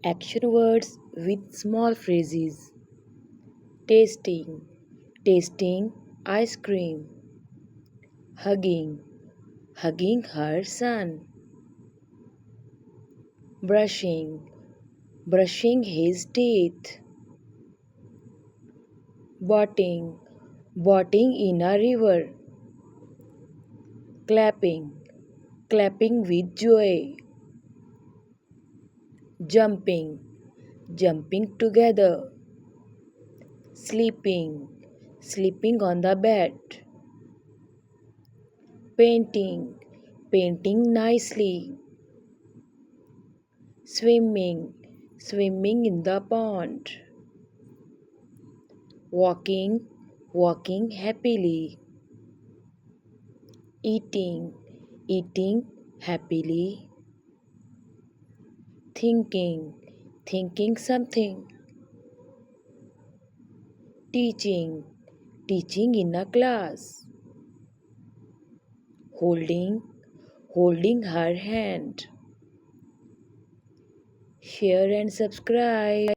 Action words with small phrases. Tasting, tasting ice cream. Hugging, hugging her son. Brushing, brushing his teeth. Boating, boating in a river. Clapping, clapping with joy. Jumping, jumping together. Sleeping, sleeping on the bed. Painting, painting nicely. Swimming, swimming in the pond. Walking, walking happily. Eating, eating happily. Thinking, thinking something. Teaching, teaching in a class. Holding, holding her hand. Share and subscribe.